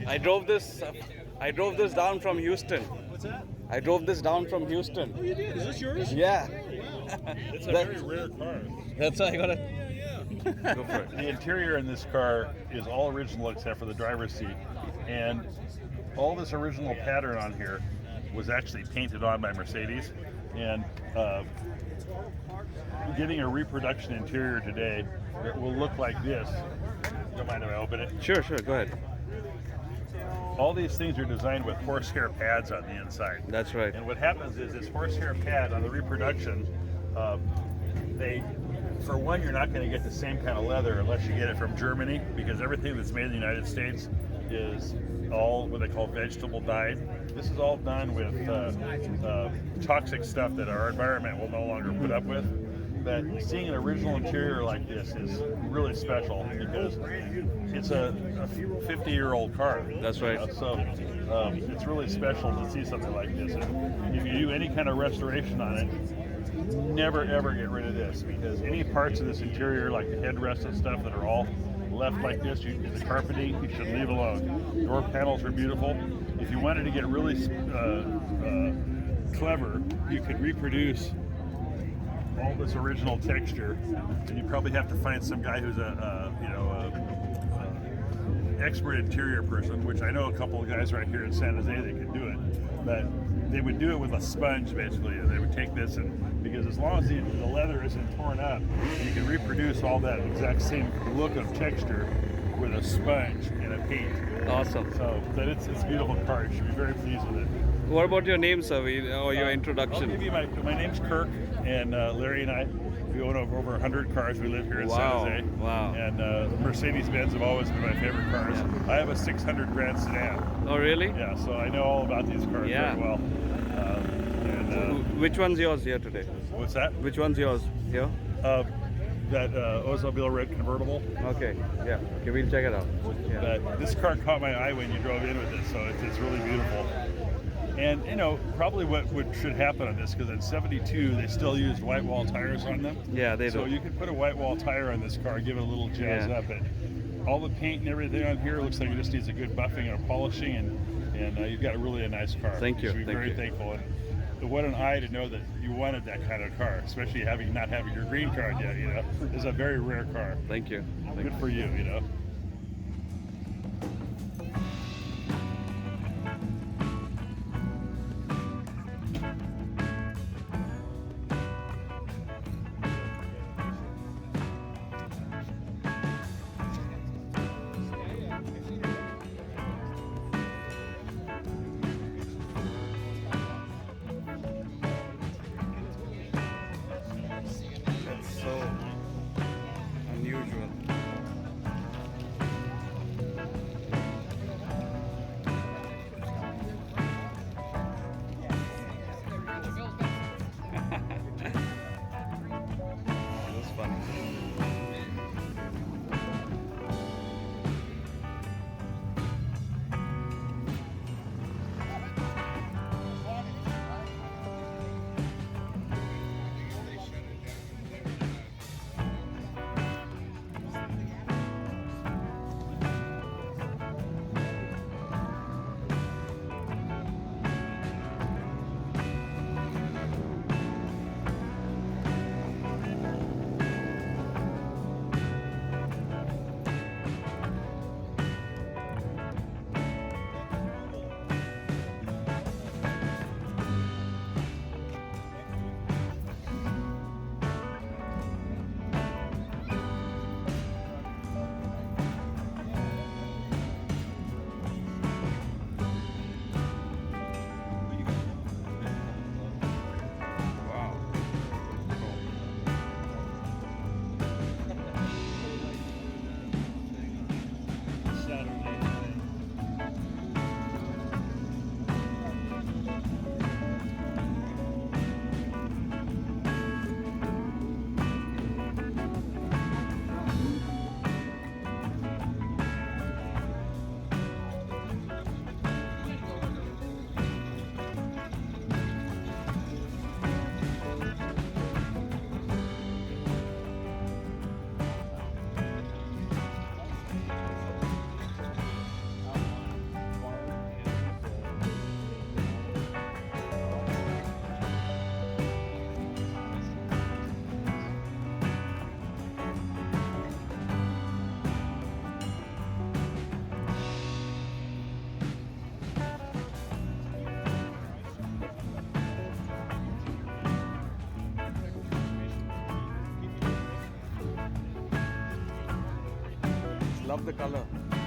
I drove this. I drove this down from Houston. What's that? I drove this down from Houston. Oh, you did? Is this yours? Yeah. It's a very rare car. That's why I got it. Go for it. The interior in this car is all original except for the driver's seat, and all this original pattern on here was actually painted on by Mercedes. And getting a reproduction interior today that will look like this. Don't mind if I open it. Sure, sure. Go ahead. All these things are designed with horsehair pads on the inside. That's right. And what happens is this horsehair pad on the reproduction, for one, you're not going to get the same kind of leather unless you get it from Germany, because everything that's made in the United States is all what they call vegetable dyed. This is all done with toxic stuff that our environment will no longer put up with. But seeing an original interior like this is really special because it's a 50-year-old car. That's right. So it's really special to see something like this. And if you do any kind of restoration on it, never ever get rid of this, because any parts of this interior, like the headrests and stuff that are all left like this, the carpeting, you should leave alone. Door panels are beautiful. If you wanted to get really clever, you could reproduce all this original texture, and you probably have to find some guy who's a expert interior person, which I know a couple of guys right here in San Jose that could do it, but they would do it with a sponge basically. They would take this, and because as long as the leather isn't torn up, you can reproduce all that exact same look of texture with a sponge and a paint. Awesome. So that it's a beautiful car. You should be very pleased with it. What about your name, sir, or your introduction? I'll give you my name's Kirk, and Larry and I, we own over 100 cars. We live here in Wow. San Jose. Wow. And Mercedes Benz have always been my favorite cars. Yeah. I have a 600 grand sedan. Oh, really? Yeah, so I know all about these cars Yeah. very well. Which one's yours here today? What's that? Which one's yours here? That Oldsmobile red convertible. Okay. Yeah. Okay, we'll check it out. Yeah. But this car caught my eye when you drove in with it, so it's really beautiful. And you know, probably what should happen on this, because in '72 they still used white wall tires on them. Yeah, they So do. you could put a white wall tire on this car, give it a little jazz Yeah. up. But all the paint and everything on here looks like it just needs a good buffing and a polishing, and you've got really a nice car. Thank you. should be Thank very you. thankful. And what an eye to know that you wanted that kind of car, especially not having your green card yet. You know, it's a very rare car. Thank you. Thank Good you. for you. You know. That's so unusual. love the color.